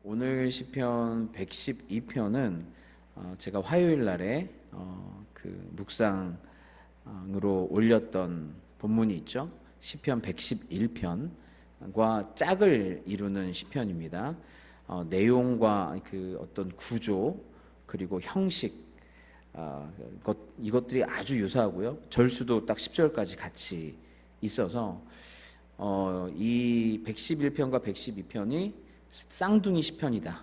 오늘 시편 112편은 제가 화요일 날에 그 묵상으로 올렸던 본문이 있죠. 시편 111편과 짝을 이루는 시편입니다. 내용과 그 어떤 구조 그리고 형식 이것들이 아주 유사하고요. 절수도 딱 10절까지 같이 있어서 이 111편과 112편이 쌍둥이 시편이다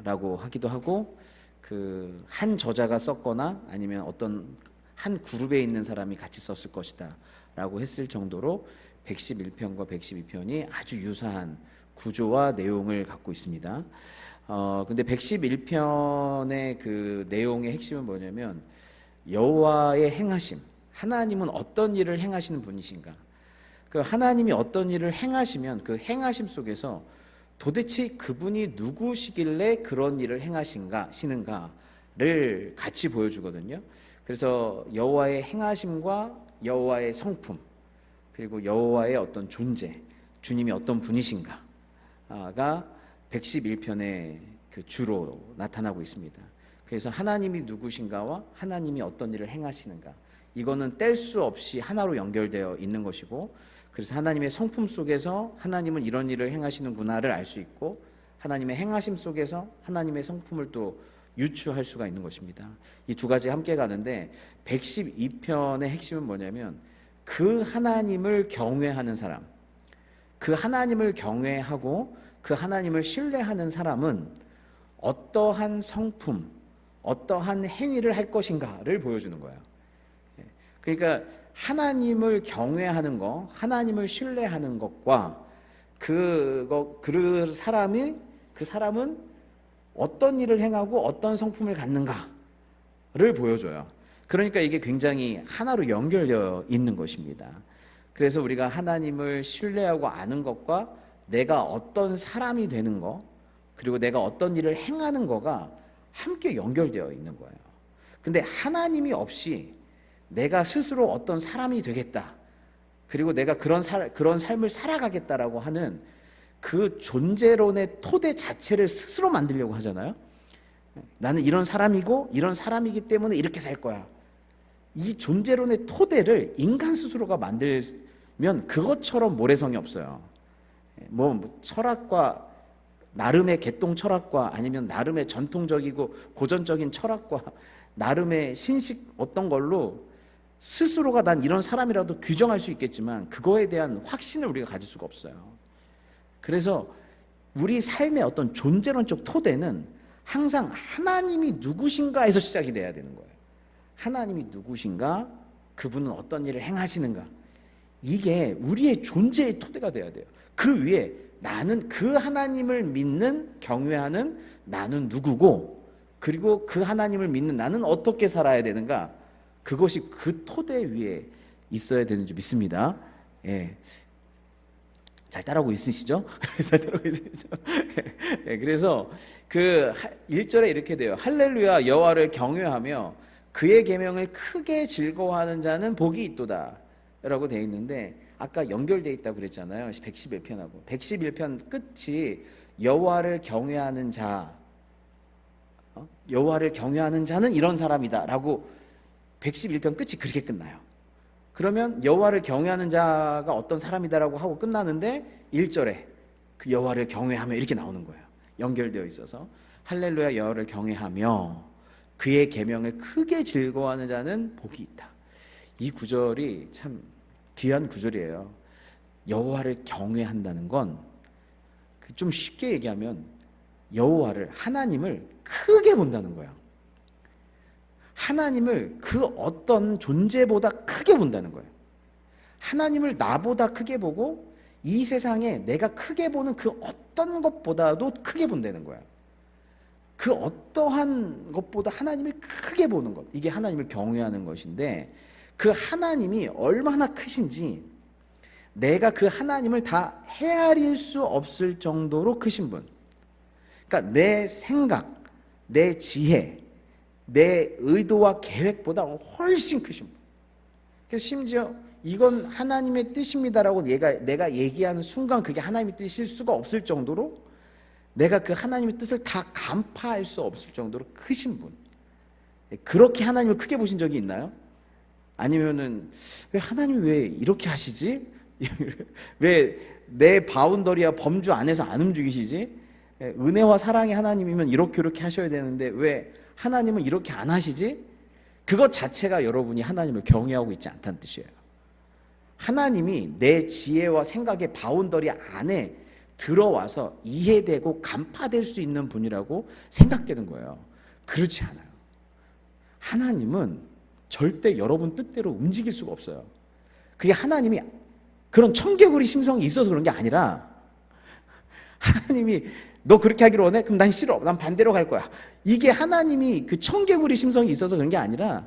라고 하기도 하고, 그 한 저자가 썼거나 아니면 어떤 한 그룹에 있는 사람이 같이 썼을 것이다 라고 했을 정도로 111편과 112편이 아주 유사한 구조와 내용을 갖고 있습니다. 근데 111편의 그 내용의 핵심은 뭐냐면 여호와의 행하심, 하나님은 어떤 일을 행하시는 분이신가, 그 하나님이 어떤 일을 행하시면 그 행하심 속에서 도대체 그분이 누구시길래 그런 일을 행하시는가를 같이 보여주거든요. 그래서 여호와의 행하심과 여호와의 성품, 그리고 여호와의 어떤 존재, 주님이 어떤 분이신가가 111편에 그 주로 나타나고 있습니다. 그래서 하나님이 누구신가와 하나님이 어떤 일을 행하시는가, 이거는 뗄 수 없이 하나로 연결되어 있는 것이고, 그래서 하나님의 성품 속에서 하나님은 이런 일을 행하시는구나를 알 수 있고, 하나님의 행하심 속에서 하나님의 성품을 또 유추할 수가 있는 것입니다. 이 두 가지 함께 가는데 112편의 핵심은 뭐냐면 그 하나님을 경외하는 사람, 그 하나님을 경외하고 그 하나님을 신뢰하는 사람은 어떠한 성품, 어떠한 행위를 할 것인가를 보여주는 거예요. 그러니까 하나님을 경외하는 것, 하나님을 신뢰하는 것과 그 사람은 어떤 일을 행하고 어떤 성품을 갖는가를 보여줘요. 그러니까 이게 굉장히 하나로 연결되어 있는 것입니다. 그래서 우리가 하나님을 신뢰하고 아는 것과 내가 어떤 사람이 되는 것, 그리고 내가 어떤 일을 행하는 거가 함께 연결되어 있는 거예요. 근데 하나님이 없이 내가 스스로 어떤 사람이 되겠다, 그리고 내가 그런 삶을 살아가겠다라고 하는 그 존재론의 토대 자체를 스스로 만들려고 하잖아요. 나는 이런 사람이고 이런 사람이기 때문에 이렇게 살 거야. 이 존재론의 토대를 인간 스스로가 만들면 그것처럼 모래성이 없어요. 뭐 철학과 나름의 개똥 철학과 아니면 나름의 전통적이고 고전적인 철학과 나름의 신식 어떤 걸로 스스로가 난 이런 사람이라도 규정할 수 있겠지만 그거에 대한 확신을 우리가 가질 수가 없어요. 그래서 우리 삶의 어떤 존재론적 토대는 항상 하나님이 누구신가에서 시작이 돼야 되는 거예요. 하나님이 누구신가, 그분은 어떤 일을 행하시는가, 이게 우리의 존재의 토대가 돼야 돼요. 그 위에 나는 그 하나님을 믿는, 경외하는 나는 누구고, 그리고 그 하나님을 믿는 나는 어떻게 살아야 되는가, 그것이 그 토대 위에 있어야 되는 줄 믿습니다. 예. 잘 따라오고 있으시죠? 잘 따라오고 있으시죠? 예. 그래서 그 1절에 이렇게 돼요. 할렐루야, 여호와를 경외하며 그의 계명을 크게 즐거워하는 자는 복이 있도다 라고 되어 있는데, 아까 연결되어 있다고 그랬잖아요. 111편하고 111편 끝이 여호와를 경외하는 자, 여호와를 경외하는 자는 이런 사람이다 라고 111편 끝이 그렇게 끝나요. 그러면 여호와를 경외하는 자가 어떤 사람이다라고 하고 끝나는데 1절에 그 여호와를 경외하며 이렇게 나오는 거예요. 연결되어 있어서 할렐루야, 여호와를 경외하며 그의 계명을 크게 즐거워하는 자는 복이 있다. 이 구절이 참 귀한 구절이에요. 여호와를 경외한다는 건 좀 쉽게 얘기하면 여호와를, 하나님을 크게 본다는 거예요. 하나님을 그 어떤 존재보다 크게 본다는 거예요. 하나님을 나보다 크게 보고 이 세상에 내가 크게 보는 그 어떤 것보다도 크게 본다는 거예요. 그 어떠한 것보다 하나님을 크게 보는 것, 이게 하나님을 경외하는 것인데, 그 하나님이 얼마나 크신지 내가 그 하나님을 다 헤아릴 수 없을 정도로 크신 분, 그러니까 내 생각, 내 지혜, 내 의도와 계획보다 훨씬 크신 분. 그래서 심지어 이건 하나님의 뜻입니다라고 내가 얘기하는 순간 그게 하나님의 뜻일 수가 없을 정도로 내가 그 하나님의 뜻을 다 간파할 수 없을 정도로 크신 분. 그렇게 하나님을 크게 보신 적이 있나요? 아니면은 왜 하나님이 왜 이렇게 하시지? 왜 내 바운더리와 범주 안에서 안 움직이시지? 은혜와 사랑의 하나님이면 이렇게 하셔야 되는데 왜 하나님은 이렇게 안 하시지? 그것 자체가 여러분이 하나님을 경외하고 있지 않다는 뜻이에요. 하나님이 내 지혜와 생각의 바운더리 안에 들어와서 이해되고 간파될 수 있는 분이라고 생각되는 거예요. 그렇지 않아요. 하나님은 절대 여러분 뜻대로 움직일 수가 없어요. 그게 하나님이 그런 청개구리 심성이 있어서 그런 게 아니라, 하나님이 너 그렇게 하기로 원해? 그럼 난 싫어. 난 반대로 갈 거야. 이게 하나님이 그 청개구리 심성이 있어서 그런 게 아니라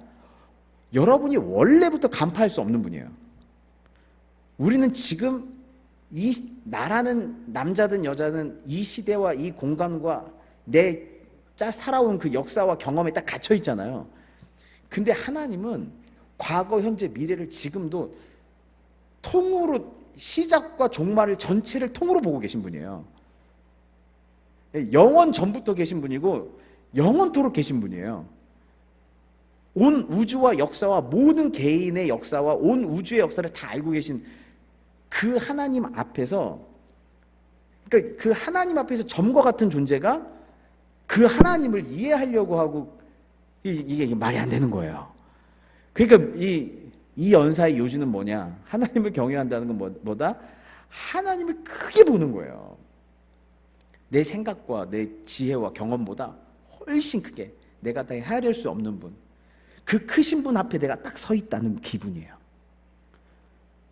여러분이 원래부터 간파할 수 없는 분이에요. 우리는 지금 이 나라는 남자든 여자든 이 시대와 이 공간과 내 살아온 그 역사와 경험에 딱 갇혀 있잖아요. 근데 하나님은 과거, 현재, 미래를 지금도 통으로, 시작과 종말을 전체를 통으로 보고 계신 분이에요. 영원 전부터 계신 분이고 영원토록 계신 분이에요. 온 우주와 역사와 모든 개인의 역사와 온 우주의 역사를 다 알고 계신 그 하나님 앞에서, 그러니까 그 하나님 앞에서 점과 같은 존재가 그 하나님을 이해하려고 하고, 이게 말이 안 되는 거예요. 그러니까 이 연사의 요지는 뭐냐? 하나님을 경외한다는 건 뭐다? 하나님을 크게 보는 거예요. 내 생각과 내 지혜와 경험보다 훨씬 크게, 내가 다 헤아릴 수 없는 분, 그 크신 분 앞에 내가 딱 서 있다는 기분이에요.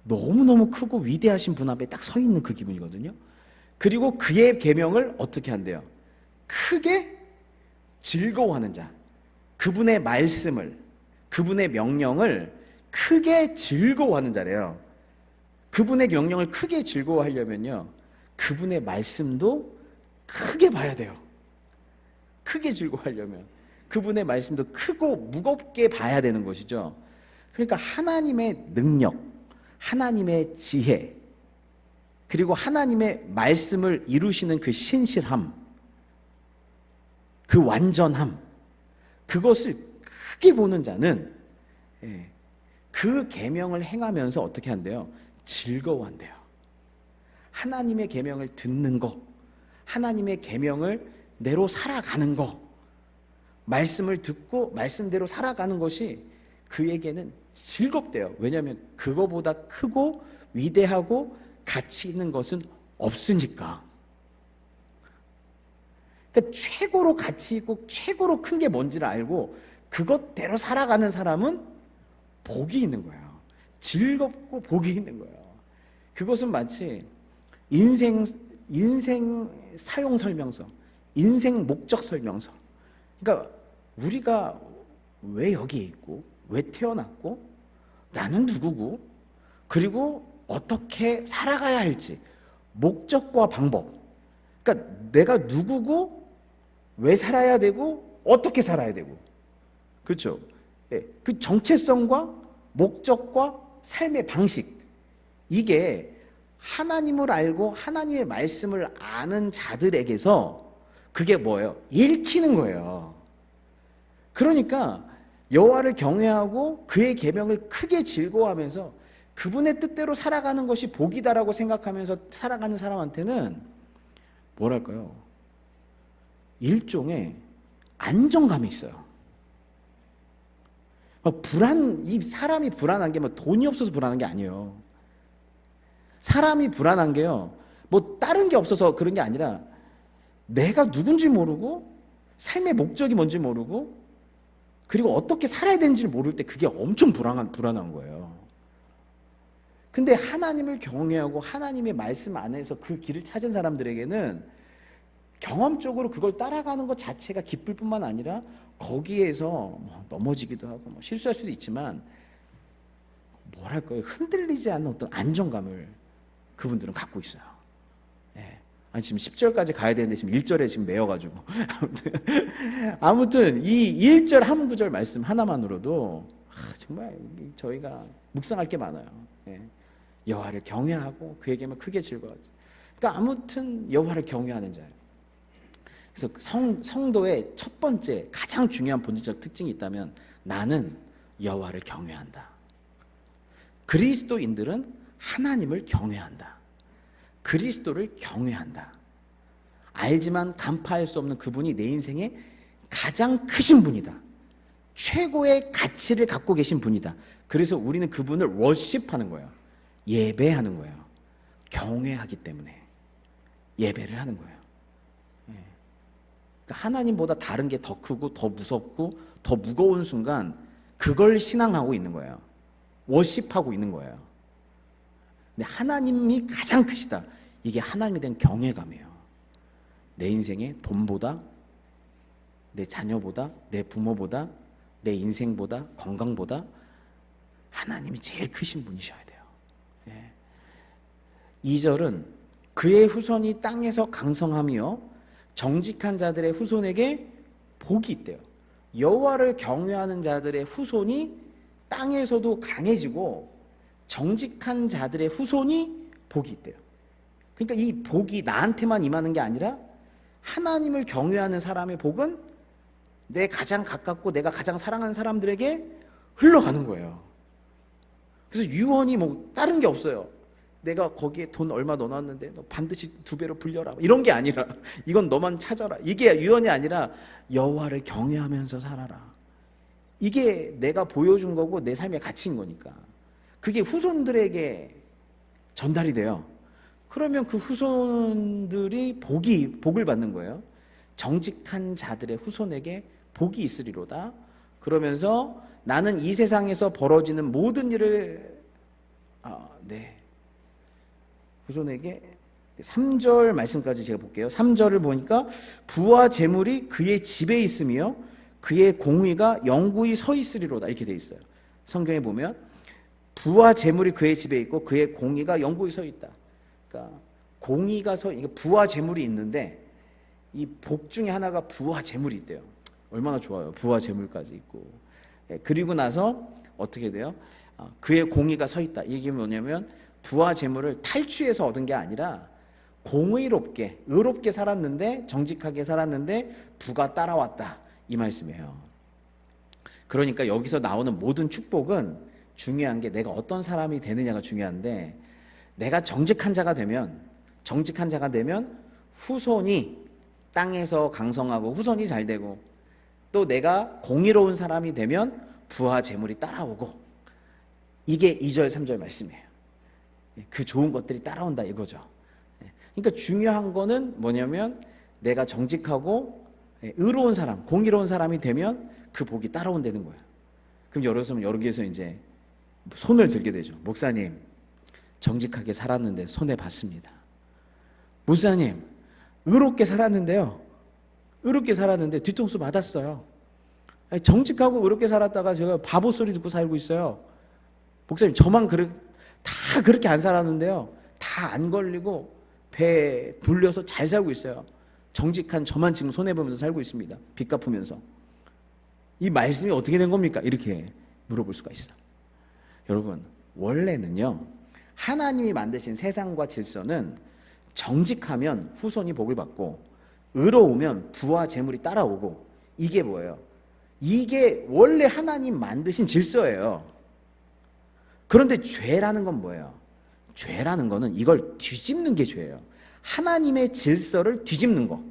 너무너무 크고 위대하신 분 앞에 딱 서 있는 그 기분이거든요. 그리고 그의 계명을 어떻게 한대요? 크게 즐거워하는 자, 그분의 말씀을, 그분의 명령을 크게 즐거워하는 자래요. 그분의 명령을 크게 즐거워하려면요, 그분의 말씀도 크게 봐야 돼요. 크게 즐거워하려면 그분의 말씀도 크고 무겁게 봐야 되는 것이죠. 그러니까 하나님의 능력, 하나님의 지혜, 그리고 하나님의 말씀을 이루시는 그 신실함, 그 완전함, 그것을 크게 보는 자는 그 계명을 행하면서 어떻게 한대요? 즐거워한대요. 하나님의 계명을 듣는 거, 하나님의 계명을 내로 살아가는 거, 말씀을 듣고 말씀대로 살아가는 것이 그에게는 즐겁대요. 왜냐하면 그거보다 크고 위대하고 가치 있는 것은 없으니까. 그러니까 최고로 가치 있고 최고로 큰 게 뭔지를 알고 그것대로 살아가는 사람은 복이 있는 거예요. 즐겁고 복이 있는 거예요. 그것은 마치 인생 사용 설명서, 인생 목적 설명서. 그러니까 우리가 왜 여기에 있고, 왜 태어났고, 나는 누구고, 그리고 어떻게 살아가야 할지, 목적과 방법. 그러니까 내가 누구고, 왜 살아야 되고, 어떻게 살아야 되고, 그렇죠? 그 정체성과 목적과 삶의 방식, 이게 하나님을 알고 하나님의 말씀을 아는 자들에게서 그게 뭐예요? 읽히는 거예요. 그러니까 여호와를 경외하고 그의 계명을 크게 즐거워하면서 그분의 뜻대로 살아가는 것이 복이다라고 생각하면서 살아가는 사람한테는 뭐랄까요? 일종의 안정감이 있어요. 이 사람이 불안한 게 뭐 돈이 없어서 불안한 게 아니에요. 사람이 불안한 게요, 뭐 다른 게 없어서 그런 게 아니라 내가 누군지 모르고 삶의 목적이 뭔지 모르고 그리고 어떻게 살아야 되는지를 모를 때 그게 엄청 불안한 거예요. 근데 하나님을 경외하고 하나님의 말씀 안에서 그 길을 찾은 사람들에게는 경험적으로 그걸 따라가는 것 자체가 기쁠 뿐만 아니라 거기에서 뭐 넘어지기도 하고 뭐 실수할 수도 있지만 뭐랄까요, 흔들리지 않는 어떤 안정감을 그분들은 갖고 있어요. 아니 지금 10절까지 가야 되는데 지금 1절에 지금 매여가지고 아무튼 이 1절 한 구절 말씀 하나만으로도 정말 저희가 묵상할 게 많아요. 여호와를 경외하고 그에게만 크게 즐거워하지. 그러니까 아무튼 여호와를 경외하는 자예요. 그래서 성도의 첫 번째 가장 중요한 본질적 특징이 있다면 나는 여호와를 경외한다. 그리스도인들은 하나님을 경외한다. 그리스도를 경외한다. 알지만 간파할 수 없는 그분이 내 인생에 가장 크신 분이다. 최고의 가치를 갖고 계신 분이다. 그래서 우리는 그분을 워십하는 거예요. 예배하는 거예요. 경외하기 때문에 예배를 하는 거예요. 그러니까 하나님보다 다른 게 더 크고 더 무섭고 더 무거운 순간 그걸 신앙하고 있는 거예요. 워십하고 있는 거예요. 근데 하나님이 가장 크시다. 이게 하나님에 대한 경외감이에요. 내 인생에 돈보다, 내 자녀보다, 내 부모보다, 내 인생보다, 건강보다 하나님이 제일 크신 분이셔야 돼요. 2절은 그의 후손이 땅에서 강성하며 정직한 자들의 후손에게 복이 있대요. 여호와를 경외하는 자들의 후손이 땅에서도 강해지고 정직한 자들의 후손이 복이 있대요. 그러니까 이 복이 나한테만 임하는 게 아니라 하나님을 경외하는 사람의 복은 내 가장 가깝고 내가 가장 사랑하는 사람들에게 흘러가는 거예요. 그래서 유언이 뭐 다른 게 없어요. 내가 거기에 돈 얼마 넣어놨는데 너 반드시 2배로 불려라 이런 게 아니라 이건 너만 찾아라 이게 유언이 아니라 여호와를 경외하면서 살아라. 이게 내가 보여준 거고 내 삶의 가치인 거니까 그게 후손들에게 전달이 돼요. 그러면 그 후손들이 복을 받는 거예요. 정직한 자들의 후손에게 복이 있으리로다. 그러면서 나는 이 세상에서 벌어지는 모든 일을 후손에게 3절 말씀까지 제가 볼게요. 3절을 보니까 부와 재물이 그의 집에 있으며 그의 공의가 영구히 서 있으리로다 이렇게 돼 있어요. 성경에 보면 부와 재물이 그의 집에 있고 그의 공의가 영구히 서 있다. 그러니까 공의가 부와 재물이 있는데 이 복 중에 하나가 부와 재물이 있대요. 얼마나 좋아요. 부와 재물까지 있고. 그리고 나서 어떻게 돼요? 그의 공의가 서 있다. 이게 뭐냐면 부와 재물을 탈취해서 얻은 게 아니라 공의롭게 의롭게 살았는데 정직하게 살았는데 부가 따라왔다 이 말씀이에요. 그러니까 여기서 나오는 모든 축복은 중요한 게 내가 어떤 사람이 되느냐가 중요한데 내가 정직한 자가 되면 후손이 땅에서 강성하고 후손이 잘 되고 또 내가 공의로운 사람이 되면 부와 재물이 따라오고 이게 2절 3절 말씀이에요. 그 좋은 것들이 따라온다 이거죠. 그러니까 중요한 거는 뭐냐면 내가 정직하고 의로운 사람, 공의로운 사람이 되면 그 복이 따라온다는 거예요. 그럼 여러분께서 이제 손을 들게 되죠. 목사님, 정직하게 살았는데 손해 봤습니다. 목사님, 의롭게 살았는데요. 의롭게 살았는데 뒤통수 맞았어요. 정직하고 의롭게 살았다가 제가 바보 소리 듣고 살고 있어요. 목사님, 저만 다 그렇게 안 살았는데요. 다 안 걸리고 배 불려서 잘 살고 있어요. 정직한 저만 지금 손해보면서 살고 있습니다. 빚 갚으면서. 이 말씀이 어떻게 된 겁니까? 이렇게 물어볼 수가 있어요. 여러분, 원래는요, 하나님이 만드신 세상과 질서는 정직하면 후손이 복을 받고 의로우면 부와 재물이 따라오고 이게 뭐예요? 이게 원래 하나님 만드신 질서예요. 그런데 죄라는 건 뭐예요? 죄라는 거는 이걸 뒤집는 게 죄예요. 하나님의 질서를 뒤집는 거.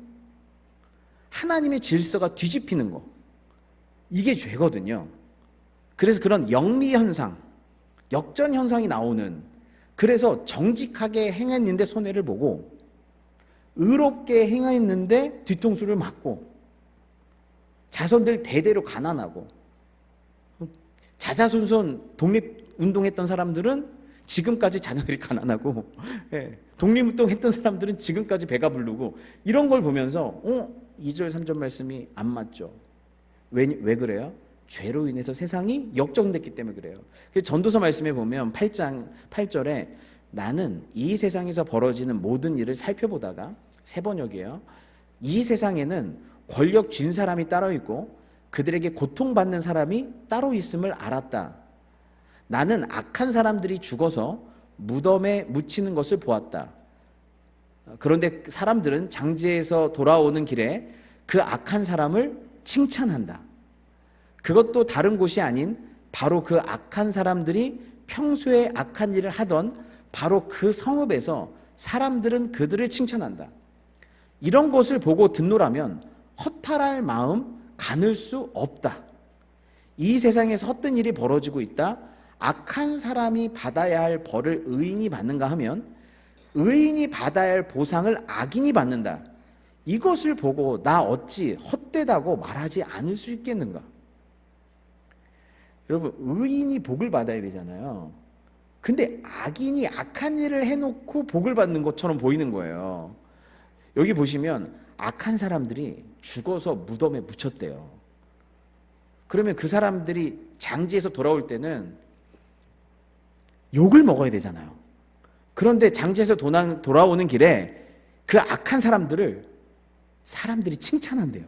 하나님의 질서가 뒤집히는 거. 이게 죄거든요. 그래서 그런 영리현상, 역전현상이 나오는 그래서 정직하게 행했는데 손해를 보고 의롭게 행했는데 뒤통수를 맞고 자손들 대대로 가난하고 자자손손 독립운동했던 사람들은 지금까지 자녀들이 가난하고 독립운동했던 사람들은 지금까지 배가 부르고 이런 걸 보면서 2절 3절 말씀이 안 맞죠. 왜 그래요? 죄로 인해서 세상이 역정됐기 때문에 그래요. 전도서 말씀에 보면 8장 8절에 나는 이 세상에서 벌어지는 모든 일을 살펴보다가 세 번역이에요. 이 세상에는 권력 쥔 사람이 따로 있고 그들에게 고통받는 사람이 따로 있음을 알았다. 나는 악한 사람들이 죽어서 무덤에 묻히는 것을 보았다. 그런데 사람들은 장지에서 돌아오는 길에 그 악한 사람을 칭찬한다. 그것도 다른 곳이 아닌 바로 그 악한 사람들이 평소에 악한 일을 하던 바로 그 성읍에서 사람들은 그들을 칭찬한다. 이런 것을 보고 듣노라면 허탈할 마음 가눌 수 없다. 이 세상에서 헛된 일이 벌어지고 있다. 악한 사람이 받아야 할 벌을 의인이 받는가 하면 의인이 받아야 할 보상을 악인이 받는다. 이것을 보고 나 어찌 헛되다고 말하지 않을 수 있겠는가? 여러분, 의인이 복을 받아야 되잖아요. 근데 악인이 악한 일을 해놓고 복을 받는 것처럼 보이는 거예요. 여기 보시면 악한 사람들이 죽어서 무덤에 묻혔대요. 그러면 그 사람들이 장지에서 돌아올 때는 욕을 먹어야 되잖아요. 그런데 장지에서 돌아오는 길에 그 악한 사람들이 칭찬한대요.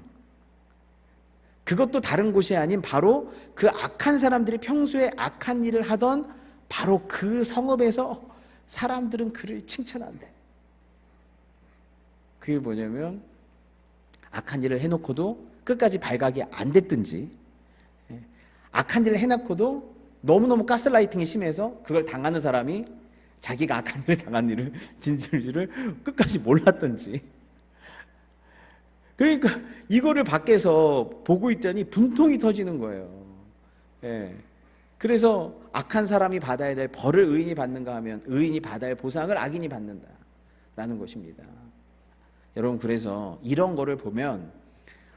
그것도 다른 곳이 아닌 바로 그 악한 사람들이 평소에 악한 일을 하던 바로 그 성읍에서 사람들은 그를 칭찬한대. 그게 뭐냐면 악한 일을 해놓고도 끝까지 발각이 안 됐든지, 악한 일을 해놓고도 너무너무 가스라이팅이 심해서 그걸 당하는 사람이 자기가 악한 일을 당한 일을 진실을 끝까지 몰랐든지. 그러니까 이거를 밖에서 보고 있더니 분통이 터지는 거예요. 그래서 악한 사람이 받아야 될 벌을 의인이 받는가 하면 의인이 받아야 할 보상을 악인이 받는다라는 것입니다. 여러분, 그래서 이런 거를 보면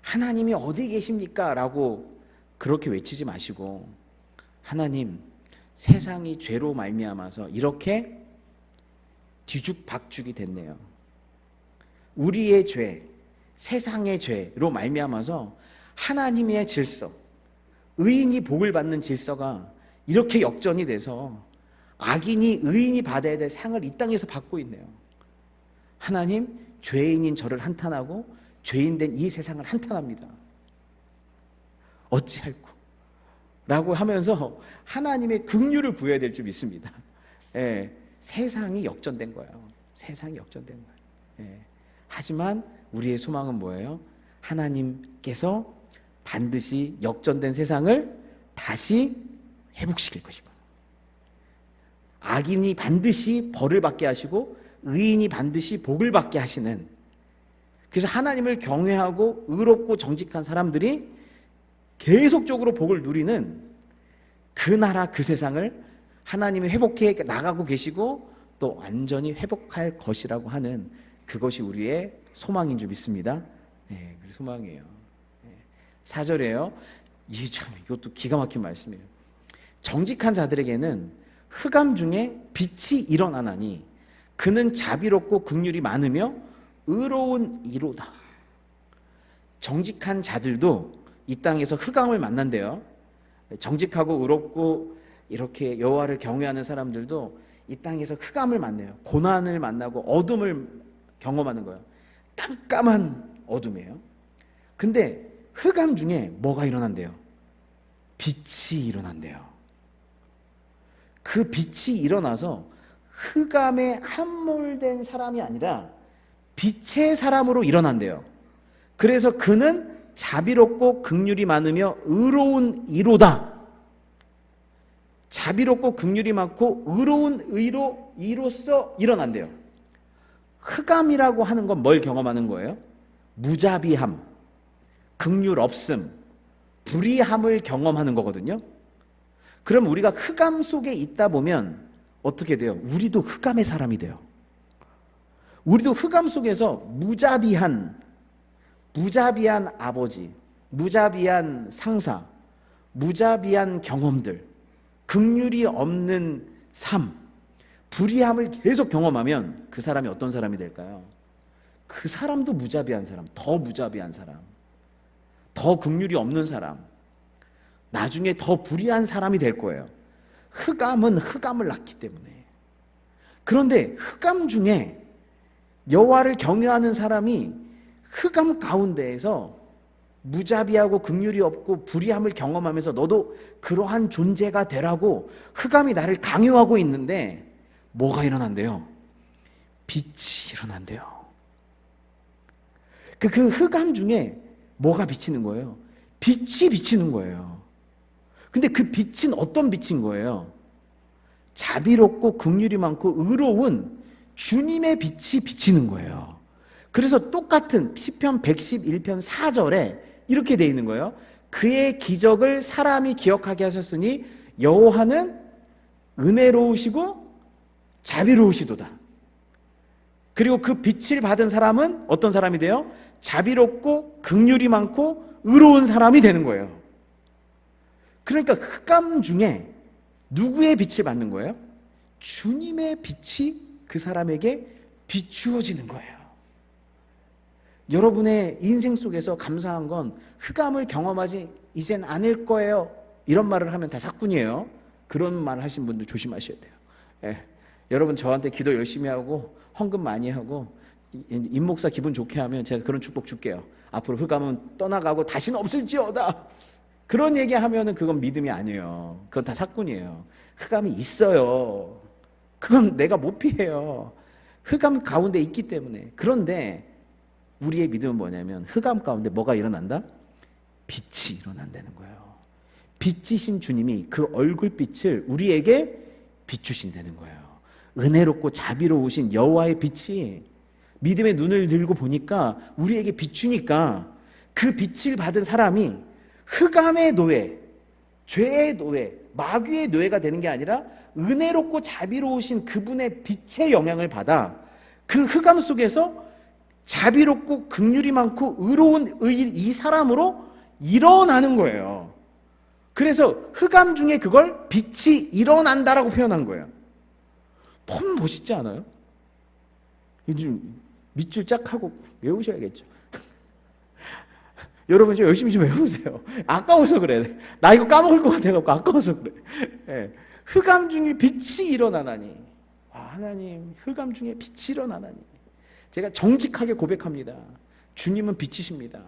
하나님이 어디 계십니까? 라고 그렇게 외치지 마시고, 하나님, 세상이 죄로 말미암아서 이렇게 뒤죽박죽이 됐네요. 우리의 죄, 세상의 죄로 말미암아서 하나님의 질서, 의인이 복을 받는 질서가 이렇게 역전이 돼서 악인이 의인이 받아야 될 상을 이 땅에서 받고 있네요. 하나님, 죄인인 저를 한탄하고 죄인된 이 세상을 한탄합니다. 어찌할꼬? 라고 하면서 하나님의 긍휼을 구해야 될 줄 믿습니다. 세상이 역전된 거예요. 세상이 역전된 거예요. 하지만 우리의 소망은 뭐예요? 하나님께서 반드시 역전된 세상을 다시 회복시킬 것이고, 악인이 반드시 벌을 받게 하시고 의인이 반드시 복을 받게 하시는, 그래서 하나님을 경외하고 의롭고 정직한 사람들이 계속적으로 복을 누리는 그 나라, 그 세상을 하나님이 회복해 나가고 계시고 또 완전히 회복할 것이라고 하는, 그것이 우리의 소망인 줄 믿습니다. 소망이에요. 4절이에요. 이것도 기가 막힌 말씀이에요. 정직한 자들에게는 흑암 중에 빛이 일어나나니 그는 자비롭고 긍휼이 많으며 의로운 이로다. 정직한 자들도 이 땅에서 흑암을 만난대요. 정직하고 의롭고 이렇게 여호와를 경외하는 사람들도 이 땅에서 흑암을 만나요. 고난을 만나고 어둠을 경험하는 거예요. 깜깜한 어둠이에요. 근데 흑암 중에 뭐가 일어난대요? 빛이 일어난대요. 그 빛이 일어나서 흑암에 함몰된 사람이 아니라 빛의 사람으로 일어난대요. 그래서 그는 자비롭고 긍휼이 많으며 의로운 이로다. 자비롭고 긍휼이 많고 의로운 이로써 일어난대요. 흑암이라고 하는 건 뭘 경험하는 거예요? 무자비함, 긍휼 없음, 불의함을 경험하는 거거든요. 그럼 우리가 흑암 속에 있다 보면 어떻게 돼요? 우리도 흑암의 사람이 돼요. 우리도 흑암 속에서 무자비한 아버지, 무자비한 상사, 무자비한 경험들, 긍휼이 없는 삶, 불의함을 계속 경험하면 그 사람이 어떤 사람이 될까요? 그 사람도 무자비한 사람, 더 무자비한 사람, 더 긍휼이 없는 사람, 나중에 더 불의한 사람이 될 거예요. 흑암은 흑암을 낳기 때문에. 그런데 흑암 중에 여호와를 경외하는 사람이 흑암 가운데에서 무자비하고 긍휼이 없고 불의함을 경험하면서 너도 그러한 존재가 되라고 흑암이 나를 강요하고 있는데 뭐가 일어난대요? 빛이 일어난대요. 그 흑암 중에 뭐가 비치는 거예요? 빛이 비치는 거예요. 근데 그 빛은 어떤 빛인 거예요? 자비롭고 긍휼이 많고 의로운 주님의 빛이 비치는 거예요. 그래서 똑같은 시편 111편 4절에 이렇게 돼 있는 거예요. 그의 기적을 사람이 기억하게 하셨으니 여호와는 은혜로우시고 자비로우시도다. 그리고 그 빛을 받은 사람은 어떤 사람이 돼요? 자비롭고 긍휼이 많고 의로운 사람이 되는 거예요. 그러니까 흑암 중에 누구의 빛을 받는 거예요? 주님의 빛이 그 사람에게 비추어지는 거예요. 여러분의 인생 속에서 감사한 건 흑암을 경험하지 이젠 않을 거예요, 이런 말을 하면 다 사꾼이에요. 그런 말 하신 분들 조심하셔야 돼요. 예. 여러분 저한테 기도 열심히 하고 헌금 많이 하고 임 목사 기분 좋게 하면 제가 그런 축복 줄게요. 앞으로 흑암은 떠나가고 다시는 없을지어다, 그런 얘기하면은 그건 믿음이 아니에요. 그건 다 사꾼이에요. 흑암이 있어요. 그건 내가 못 피해요. 흑암 가운데 있기 때문에. 그런데 우리의 믿음은 뭐냐면 흑암 가운데 뭐가 일어난다? 빛이 일어난다는 거예요. 빛이신 주님이 그 얼굴빛을 우리에게 비추신다는 거예요. 은혜롭고 자비로우신 여호와의 빛이 믿음의 눈을 들고 보니까 우리에게 비추니까 그 빛을 받은 사람이 흑암의 노예, 죄의 노예, 마귀의 노예가 되는 게 아니라 은혜롭고 자비로우신 그분의 빛의 영향을 받아 그 흑암 속에서 자비롭고 긍휼이 많고 의로운 이 사람으로 일어나는 거예요. 그래서 흑암 중에 그걸 빛이 일어난다라고 표현한 거예요. 너무 멋있지 않아요? 요즘 밑줄 쫙 하고 외우셔야겠죠. 여러분 좀 열심히 좀 외우세요. 아까워서 그래. 나 이거 까먹을 것 같아갖고 아까워서 그래. 네. 흑암 중에 빛이 일어나나니. 하나님, 흑암 중에 빛이 일어나나니. 제가 정직하게 고백합니다. 주님은 빛이십니다.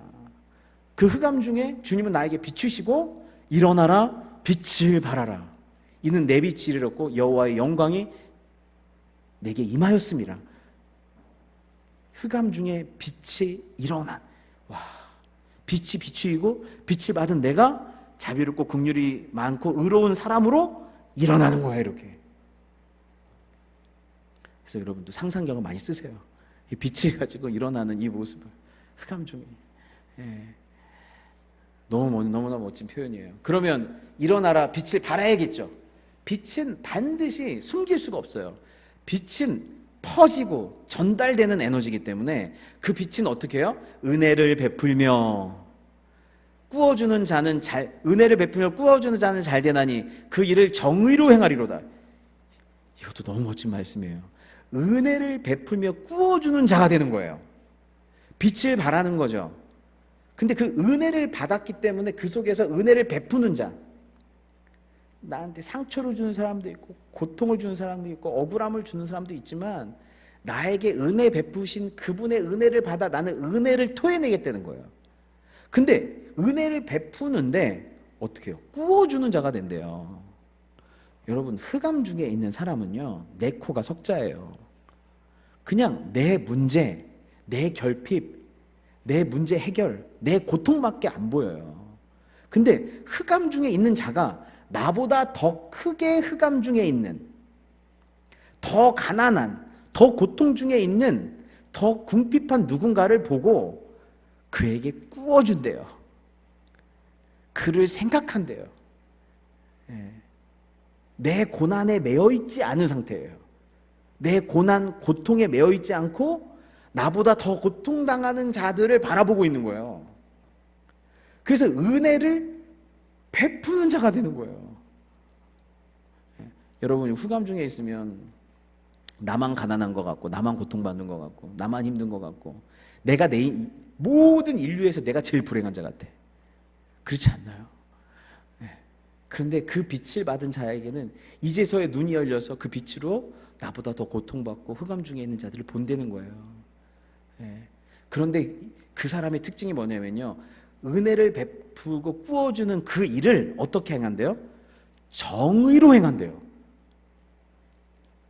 그 흑암 중에 주님은 나에게 비추시고 일어나라, 빛을 발하라. 이는 내 빛이 이르렀고 여호와의 영광이 내게 임하였습니다. 흑암 중에 빛이 일어난, 빛이 비추이고 빛을 받은 내가 자비롭고 긍휼이 많고 의로운 사람으로 일어나는 거야, 이렇게. 그래서 여러분도 상상력을 많이 쓰세요. 이 빛이 가지고 일어나는 이 모습을 흑암 중에. 너무나 멋진 표현이에요. 그러면 일어나라, 빛을 발하야겠죠. 빛은 반드시 숨길 수가 없어요. 빛은 퍼지고 전달되는 에너지이기 때문에 그 빛은 어떻게 해요? 은혜를 베풀며 꾸어주는 자는 은혜를 베풀며 꾸어주는 자는 잘 되나니 그 일을 정의로 행하리로다. 이것도 너무 멋진 말씀이에요. 은혜를 베풀며 꾸어주는 자가 되는 거예요. 빛을 발하는 거죠. 근데 그 은혜를 받았기 때문에 그 속에서 은혜를 베푸는 자, 나한테 상처를 주는 사람도 있고 고통을 주는 사람도 있고 억울함을 주는 사람도 있지만 나에게 은혜 베푸신 그분의 은혜를 받아 나는 은혜를 토해내겠다는 거예요. 근데 은혜를 베푸는데 어떻게 해요? 꾸어주는 자가 된대요. 여러분, 흑암 중에 있는 사람은요, 내 코가 석자예요. 그냥 내 문제, 내 결핍, 내 문제 해결, 내 고통밖에 안 보여요. 근데 흑암 중에 있는 자가 나보다 더 크게 흑암 중에 있는, 더 가난한, 더 고통 중에 있는, 더 궁핍한 누군가를 보고 그에게 꾸어준대요. 그를 생각한대요. 내 고난에 매여있지 않은 상태예요. 내 고난, 고통에 매여있지 않고 나보다 더 고통당하는 자들을 바라보고 있는 거예요. 그래서 은혜를 베푸는 자가 되는 거예요. 여러분, 흑암 중에 있으면 나만 가난한 것 같고 나만 고통받는 것 같고 나만 힘든 것 같고 내가 모든 인류에서 내가 제일 불행한 자 같아. 그렇지 않나요? 그런데 그 빛을 받은 자에게는 이제서야 눈이 열려서 그 빛으로 나보다 더 고통받고 흑암 중에 있는 자들을 본다는 거예요. 그런데 그 사람의 특징이 뭐냐면요, 은혜를 베풀고 꾸어주는 그 일을 어떻게 행한대요? 정의로 행한대요.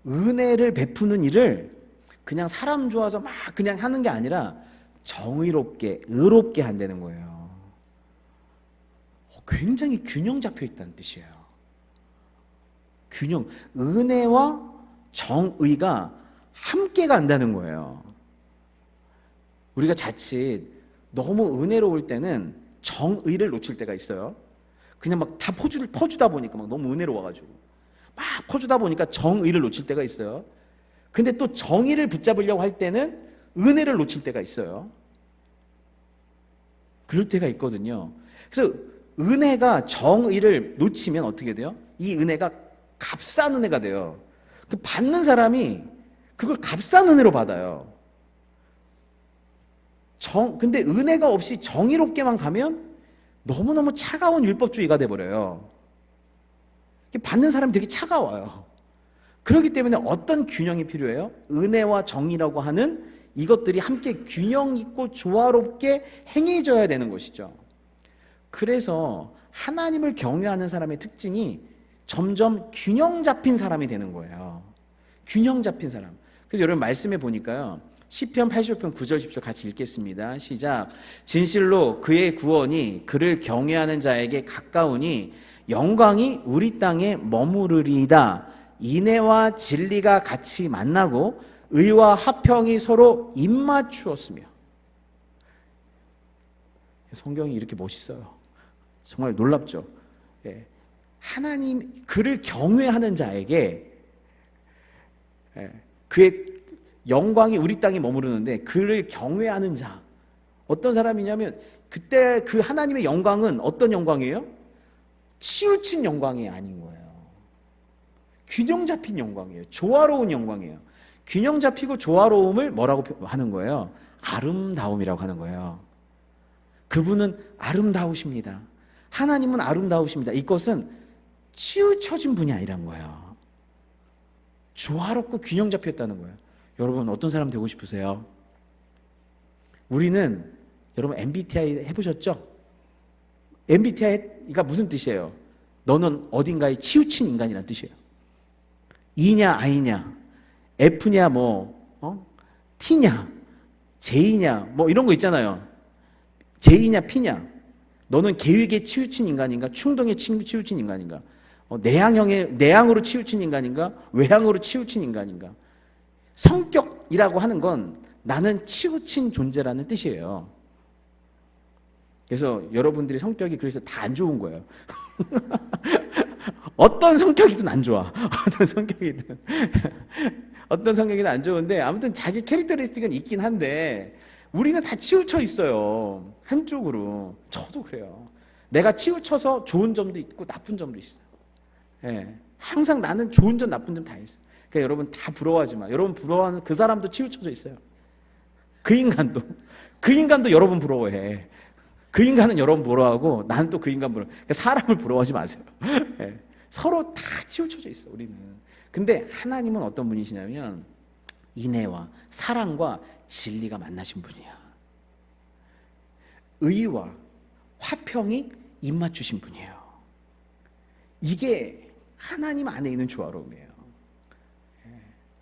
은혜를 베푸는 일을 그냥 사람 좋아서 막 그냥 하는 게 아니라 정의롭게, 의롭게 한다는 거예요. 굉장히 균형 잡혀 있다는 뜻이에요. 균형, 은혜와 정의가 함께 간다는 거예요. 우리가 자칫 너무 은혜로울 때는 정의를 놓칠 때가 있어요. 그냥 막 다 퍼주다 보니까 막 너무 은혜로워가지고 막 퍼주다 보니까 정의를 놓칠 때가 있어요. 근데 또 정의를 붙잡으려고 할 때는 은혜를 놓칠 때가 있어요. 그럴 때가 있거든요. 그래서 은혜가 정의를 놓치면 어떻게 돼요? 이 은혜가 값싼 은혜가 돼요. 그 받는 사람이 그걸 값싼 은혜로 받아요. 근데 은혜가 없이 정의롭게만 가면 너무너무 차가운 율법주의가 돼버려요. 받는 사람이 되게 차가워요. 그렇기 때문에 어떤 균형이 필요해요? 은혜와 정의라고 하는 이것들이 함께 균형 있고 조화롭게 행해져야 되는 것이죠. 그래서 하나님을 경외하는 사람의 특징이 점점 균형 잡힌 사람이 되는 거예요. 균형 잡힌 사람. 그래서 여러분 말씀해 보니까요, 시편 85편 9절 10절 같이 읽겠습니다. 시작. 진실로 그의 구원이 그를 경외하는 자에게 가까우니 영광이 우리 땅에 머무르리이다. 인애와 진리가 같이 만나고 의와 화평이 서로 입맞추었으며. 성경이 이렇게 멋있어요. 정말 놀랍죠. 하나님 그를 경외하는 자에게 그의 영광이 우리 땅에 머무르는데, 그를 경외하는 자, 어떤 사람이냐면 그때 그 하나님의 영광은 어떤 영광이에요? 치우친 영광이 아닌 거예요. 균형 잡힌 영광이에요. 조화로운 영광이에요. 균형 잡히고 조화로움을 뭐라고 하는 거예요? 아름다움이라고 하는 거예요. 그분은 아름다우십니다. 하나님은 아름다우십니다. 이것은 치우쳐진 분이 아니란 거예요. 조화롭고 균형 잡혔다는 거예요. 여러분 어떤 사람 되고 싶으세요? 우리는, 여러분 MBTI 해보셨죠? MBTI가 무슨 뜻이에요? 너는 어딘가에 치우친 인간이라는 뜻이에요. E냐 I냐, F냐 T냐, J냐 이런 거 있잖아요. J냐 P냐. 너는 계획에 치우친 인간인가? 충동에 치우친 인간인가? 내향으로 치우친 인간인가? 외향으로 치우친 인간인가? 성격이라고 하는 건 나는 치우친 존재라는 뜻이에요. 그래서 여러분들의 성격이 그래서 다 안 좋은 거예요. 어떤 성격이든 안 좋아. 어떤 성격이든 안 좋은데, 아무튼 자기 캐릭터리스틱은 있긴 한데 우리는 다 치우쳐 있어요. 한쪽으로. 저도 그래요. 내가 치우쳐서 좋은 점도 있고 나쁜 점도 있어요. 항상 나는 좋은 점 나쁜 점 다 있어요. 그러니까 여러분 다 부러워하지 마. 여러분 부러워하는 그 사람도 치우쳐져 있어요. 그 인간도 여러분 부러워해. 그 인간은 여러분 부러워하고 나는 또 그 인간 부러워. 그러니까 사람을 부러워하지 마세요. 서로 다 치우쳐져 있어 우리는. 근데 하나님은 어떤 분이시냐면 인애와 사랑과 진리가 만나신 분이야. 의와 화평이 입맞추신 분이에요. 이게 하나님 안에 있는 조화로움이에요.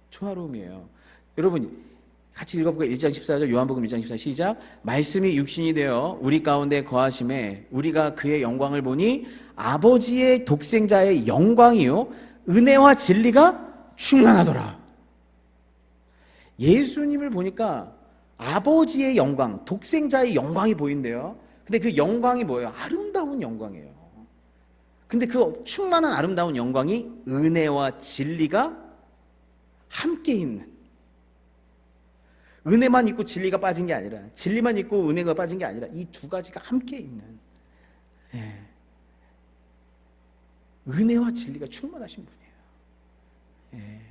조화로움이에요. 여러분 같이 읽어볼까요? 1장 14절, 요한복음 1장 14절 시작. 말씀이 육신이 되어 우리 가운데 거하심에 우리가 그의 영광을 보니 아버지의 독생자의 영광이요 은혜와 진리가 충만하더라. 예수님을 보니까 아버지의 영광, 독생자의 영광이 보인대요. 근데 그 영광이 뭐예요? 아름다운 영광이에요. 근데 그 충만한 아름다운 영광이 은혜와 진리가 함께 있는, 은혜만 있고 진리가 빠진 게 아니라, 진리만 있고 은혜가 빠진 게 아니라 이 두 가지가 함께 있는, 은혜와 진리가 충만하신 분이에요.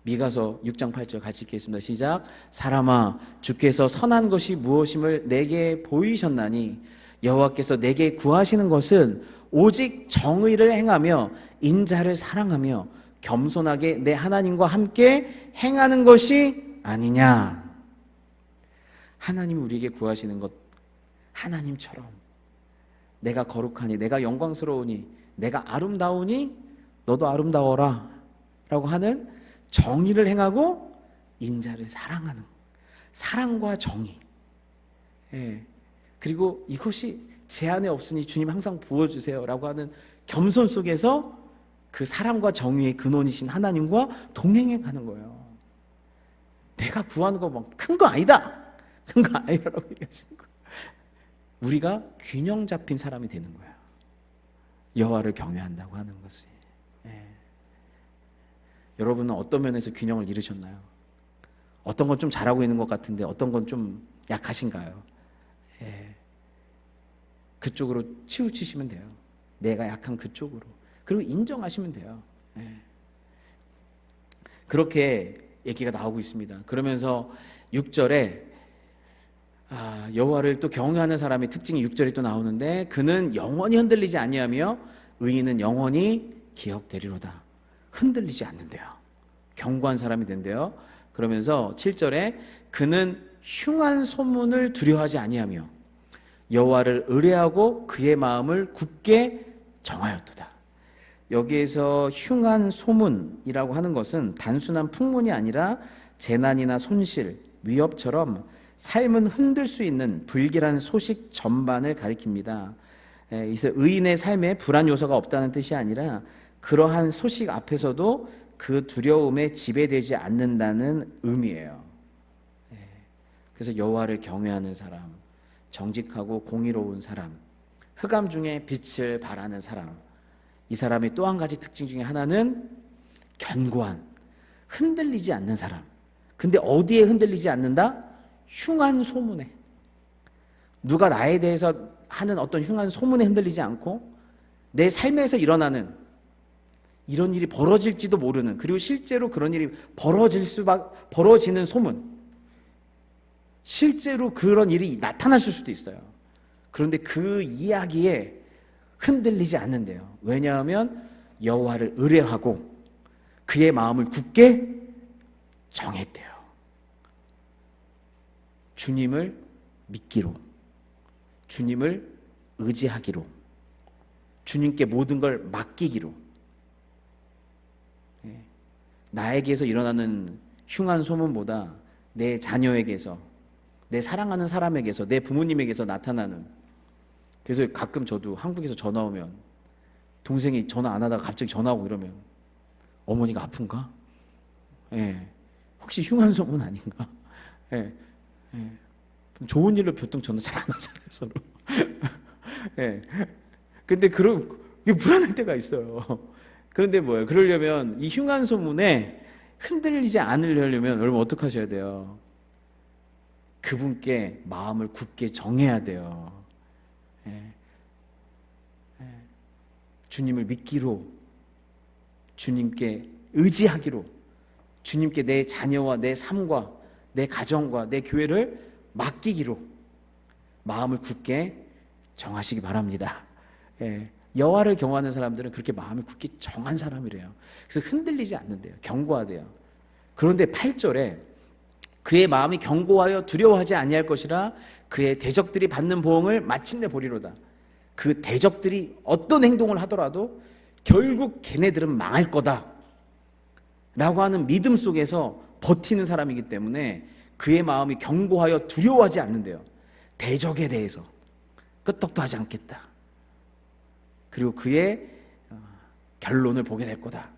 미가서 6장 8절 같이 읽겠습니다. 시작. 사람아, 주께서 선한 것이 무엇임을 내게 보이셨나니 여호와께서 내게 구하시는 것은 오직 정의를 행하며 인자를 사랑하며 겸손하게 내 하나님과 함께 행하는 것이 아니냐. 하나님 우리에게 구하시는 것, 하나님처럼 내가 거룩하니, 내가 영광스러우니, 내가 아름다우니 너도 아름다워라 라고 하는 정의를 행하고 인자를 사랑하는 사랑과 정의. 그리고 이것이 제 안에 없으니 주님 항상 부어주세요 라고 하는 겸손 속에서 그 사랑과 정의의 근원이신 하나님과 동행해 가는 거예요. 내가 구하는 거 막 큰 거 아니다, 큰 거 아니라고 얘기하시는 거예요. 우리가 균형 잡힌 사람이 되는 거예요. 여호와를 경외한다고 하는 것이. 여러분은 어떤 면에서 균형을 잃으셨나요? 어떤 건 좀 잘하고 있는 것 같은데 어떤 건 좀 약하신가요? 그쪽으로 치우치시면 돼요. 내가 약한 그쪽으로. 그리고 인정하시면 돼요. 그렇게 얘기가 나오고 있습니다. 그러면서 6절에 여호와를 또 경외하는 사람의 특징이 6절에 또 나오는데 그는 영원히 흔들리지 아니하며 의인은 영원히 기억되리로다. 흔들리지 않는데요. 견고한 사람이 된대요. 그러면서 7절에 그는 흉한 소문을 두려워하지 아니하며 여호와를 의뢰하고 그의 마음을 굳게 정하였도다. 여기에서 흉한 소문이라고 하는 것은 단순한 풍문이 아니라 재난이나 손실, 위협처럼 삶은 흔들 수 있는 불길한 소식 전반을 가리킵니다. 그래서 의인의 삶에 불안 요소가 없다는 뜻이 아니라 그러한 소식 앞에서도 그 두려움에 지배되지 않는다는 의미예요. 그래서 여호와를 경외하는 사람, 정직하고 공의로운 사람, 흑암 중에 빛을 발하는 사람, 이 사람의 또 한 가지 특징 중에 하나는 견고한, 흔들리지 않는 사람. 근데 어디에 흔들리지 않는다? 흉한 소문에. 누가 나에 대해서 하는 어떤 흉한 소문에 흔들리지 않고 내 삶에서 일어나는 이런 일이 벌어질지도 모르는, 그리고 실제로 그런 일이 벌어지는 소문, 실제로 그런 일이 나타났을 수도 있어요. 그런데 그 이야기에 흔들리지 않는데요. 왜냐하면 여호와를 의뢰하고 그의 마음을 굳게 정했대요. 주님을 믿기로, 주님을 의지하기로, 주님께 모든 걸 맡기기로. 나에게서 일어나는 흉한 소문보다 내 자녀에게서, 내 사랑하는 사람에게서, 내 부모님에게서 나타나는. 그래서 가끔 저도 한국에서 전화 오면 동생이 전화 안 하다가 갑자기 전화 오고 이러면 어머니가 아픈가? 혹시 흉한 소문 아닌가? 좋은 일로 보통 전화 잘 안 하잖아요, 서로. 근데 그게 불안할 때가 있어요. 그런데 뭐예요? 그러려면 이 흉한 소문에 흔들리지 않으려면 여러분 어떻게 하셔야 돼요? 그분께 마음을 굳게 정해야 돼요. 주님을 믿기로, 주님께 의지하기로, 주님께 내 자녀와 내 삶과 내 가정과 내 교회를 맡기기로 마음을 굳게 정하시기 바랍니다. 여호와를 경외하는 사람들은 그렇게 마음을 굳게 정한 사람이래요. 그래서 흔들리지 않는데요. 견고하대요. 그런데 8절에 그의 마음이 견고하여 두려워하지 아니할 것이라 그의 대적들이 받는 보응을 마침내 보리로다. 그 대적들이 어떤 행동을 하더라도 결국 걔네들은 망할 거다 라고 하는 믿음 속에서 버티는 사람이기 때문에 그의 마음이 견고하여 두려워하지 않는데요. 대적에 대해서 끄떡도 하지 않겠다. 그리고 그의 결론을 보게 될 거다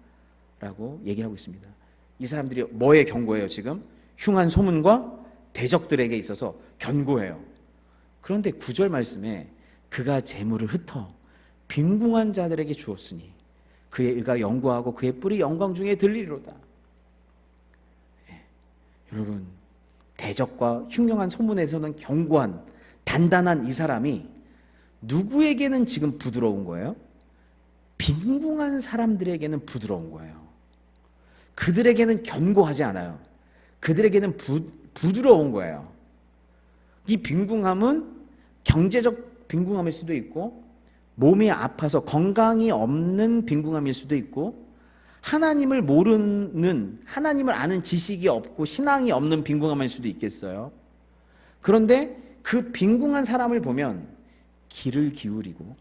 라고 얘기하고 있습니다. 이 사람들이 뭐에 견고해요? 지금 흉한 소문과 대적들에게 있어서 견고해요. 그런데 9절 말씀에 그가 재물을 흩어 빈궁한 자들에게 주었으니 그의 의가 영구하고 그의 뿔이 영광 중에 들리리로다. 여러분, 대적과 흉흉한 소문에서는 견고한, 단단한 이 사람이 누구에게는 지금 부드러운 거예요? 빈궁한 사람들에게는 부드러운 거예요. 그들에게는 견고하지 않아요. 그들에게는 부드러운 거예요. 이 빈궁함은 경제적 빈궁함일 수도 있고, 몸이 아파서 건강이 없는 빈궁함일 수도 있고, 하나님을 모르는, 하나님을 아는 지식이 없고 신앙이 없는 빈궁함일 수도 있겠어요. 그런데 그 빈궁한 사람을 보면 귀를 기울이고,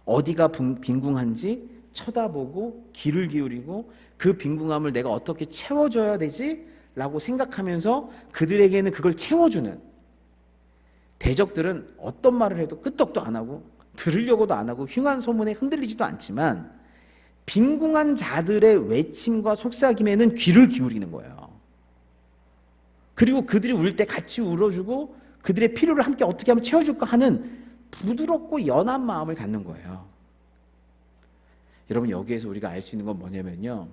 어디가 빈궁한지 쳐다보고 귀를 기울이고 그 빈궁함을 내가 어떻게 채워줘야 되지? 라고 생각하면서 그들에게는 그걸 채워주는, 대적들은 어떤 말을 해도 끄떡도 안 하고 들으려고도 안 하고 흉한 소문에 흔들리지도 않지만 빈궁한 자들의 외침과 속삭임에는 귀를 기울이는 거예요. 그리고 그들이 울 때 같이 울어주고 그들의 필요를 함께 어떻게 하면 채워줄까 하는 부드럽고 연한 마음을 갖는 거예요. 여러분, 여기에서 우리가 알 수 있는 건 뭐냐면요,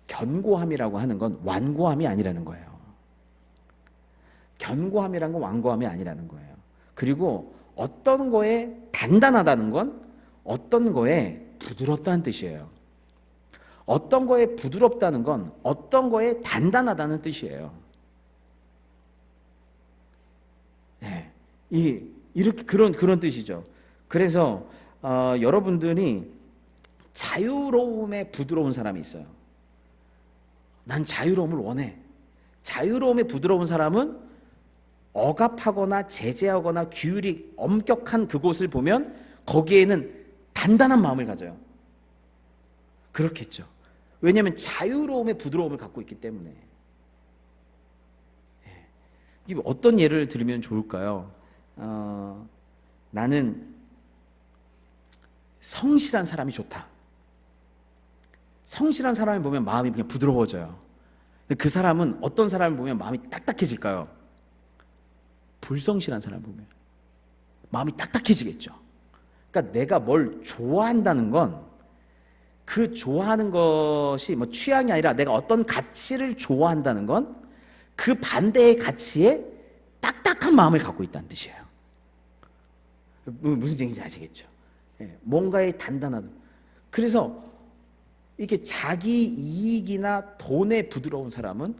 견고함이라고 하는 건 완고함이 아니라는 거예요. 견고함이란 건 완고함이 아니라는 거예요. 그리고 어떤 거에 단단하다는 건 어떤 거에 부드럽다는 뜻이에요. 어떤 거에 부드럽다는 건 어떤 거에 단단하다는 뜻이에요. 네, 이렇게 그런 뜻이죠. 그래서 여러분들이 자유로움에 부드러운 사람이 있어요. 난 자유로움을 원해. 자유로움에 부드러운 사람은 억압하거나 제재하거나 규율이 엄격한 그곳을 보면 거기에는 단단한 마음을 가져요. 그렇겠죠. 왜냐하면 자유로움에 부드러움을 갖고 있기 때문에. 어떤 예를 들면 좋을까요? 나는 성실한 사람이 좋다. 성실한 사람을 보면 마음이 그냥 부드러워져요. 근데 그 사람은 어떤 사람을 보면 마음이 딱딱해질까요? 불성실한 사람을 보면 마음이 딱딱해지겠죠. 그러니까 내가 뭘 좋아한다는 건 그 좋아하는 것이 뭐 취향이 아니라 내가 어떤 가치를 좋아한다는 건 그 반대의 가치에 딱딱한 마음을 갖고 있다는 뜻이에요. 무슨 얘기인지 아시겠죠? 뭔가에 단단한. 그래서 이게 자기 이익이나 돈에 부드러운 사람은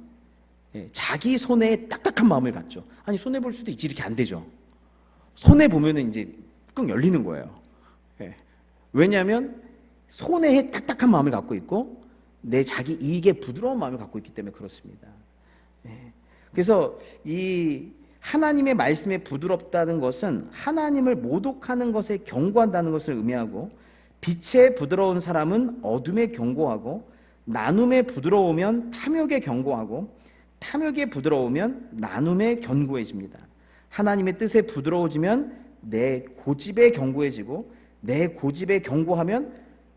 자기 손해에 딱딱한 마음을 갖죠. 아니, 손해 볼 수도 있지, 이렇게 안 되죠. 손해 보면은 이제 끙 열리는 거예요. 왜냐하면 손해에 딱딱한 마음을 갖고 있고 내 자기 이익에 부드러운 마음을 갖고 있기 때문에 그렇습니다. 그래서 이 하나님의 말씀에 부드럽다는 것은 하나님을 모독하는 것에 경고한다는 것을 의미하고, 빛에 부드러운 사람은 어둠에 경고하고, 나눔에 부드러우면 탐욕에 경고하고, 탐욕에 부드러우면 나눔에 견고해집니다. 하나님의 뜻에 부드러워지면 내 고집에 견고해지고, 내 고집에 견고하면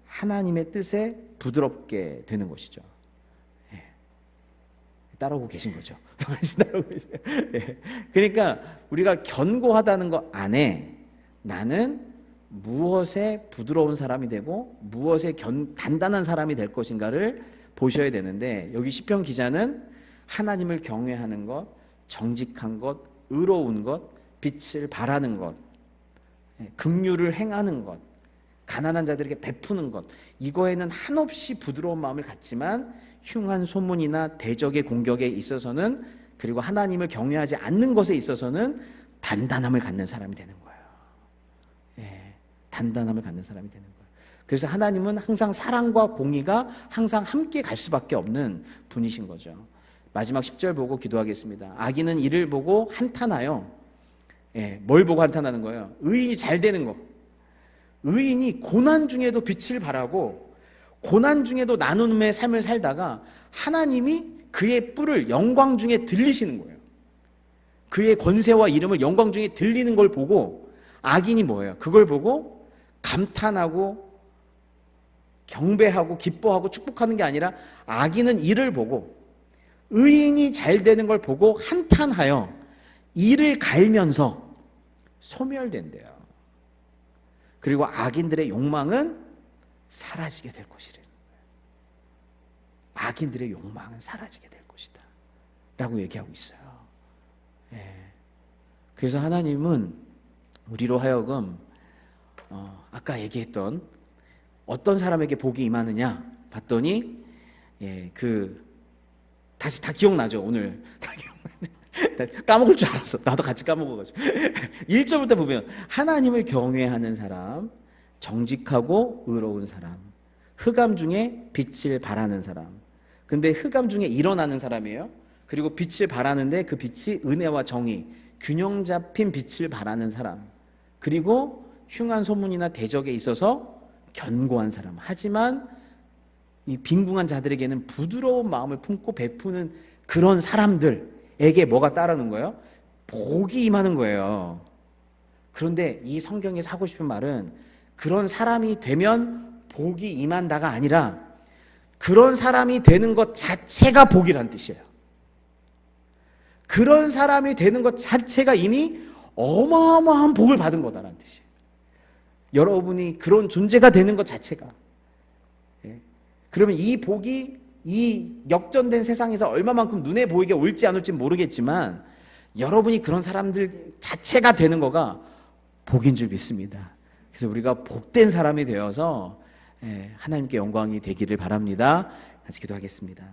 하나님의 뜻에 부드럽게 되는 것이죠. 따라오고 계신 거죠. 그러니까 우리가 견고하다는 것 안에 나는 무엇에 부드러운 사람이 되고 무엇에 단단한 사람이 될 것인가를 보셔야 되는데, 여기 시편 기자는 하나님을 경외하는 것, 정직한 것, 의로운 것, 빛을 발하는 것, 긍휼을 행하는 것, 가난한 자들에게 베푸는 것, 이거에는 한없이 부드러운 마음을 갖지만 흉한 소문이나 대적의 공격에 있어서는, 그리고 하나님을 경외하지 않는 것에 있어서는 단단함을 갖는 사람이 되는 거예요. 단단함을 갖는 사람이 되는 거예요. 그래서 하나님은 항상 사랑과 공의가 항상 함께 갈 수밖에 없는 분이신 거죠. 마지막 10절 보고 기도하겠습니다. 악인은 이를 보고 한탄하여, 뭘 보고 한탄하는 거예요? 의인이 잘 되는 거. 의인이 고난 중에도 빛을 발하고 고난 중에도 나눔의 삶을 살다가 하나님이 그의 뿔을 영광 중에 들리시는 거예요. 그의 권세와 이름을 영광 중에 들리는 걸 보고 악인이 뭐예요? 그걸 보고 감탄하고 경배하고 기뻐하고 축복하는 게 아니라, 악인은 이를 보고, 의인이 잘 되는 걸 보고 한탄하여 이를 갈면서 소멸된대요. 그리고 악인들의 욕망은 사라지게 될 것이래. 악인들의 욕망은 사라지게 될 것이다 라고 얘기하고 있어요. 그래서 하나님은 우리로 하여금 아까 얘기했던 어떤 사람에게 복이 임하느냐 봤더니, 다시 다 기억나죠? 오늘 다 기억나죠? 까먹을 줄 알았어. 나도 같이 까먹어가지고 1절부터 보면 하나님을 경외하는 사람, 정직하고 의로운 사람, 흑암 중에 빛을 발하는 사람. 근데 흑암 중에 일어나는 사람이에요. 그리고 빛을 발하는데 그 빛이 은혜와 정의, 균형 잡힌 빛을 발하는 사람, 그리고 흉한 소문이나 대적에 있어서 견고한 사람. 하지만 이 빈궁한 자들에게는 부드러운 마음을 품고 베푸는 그런 사람들에게 뭐가 따르는 거예요? 복이 임하는 거예요. 그런데 이 성경에서 하고 싶은 말은 그런 사람이 되면 복이 임한다가 아니라 그런 사람이 되는 것 자체가 복이란 뜻이에요. 그런 사람이 되는 것 자체가 이미 어마어마한 복을 받은 거다라는 뜻이에요. 여러분이 그런 존재가 되는 것 자체가. 그러면 이 복이 이 역전된 세상에서 얼마만큼 눈에 보이게 올지 안 올지 모르겠지만 여러분이 그런 사람들 자체가 되는 거가 복인 줄 믿습니다. 그래서 우리가 복된 사람이 되어서 하나님께 영광이 되기를 바랍니다. 같이 기도하겠습니다.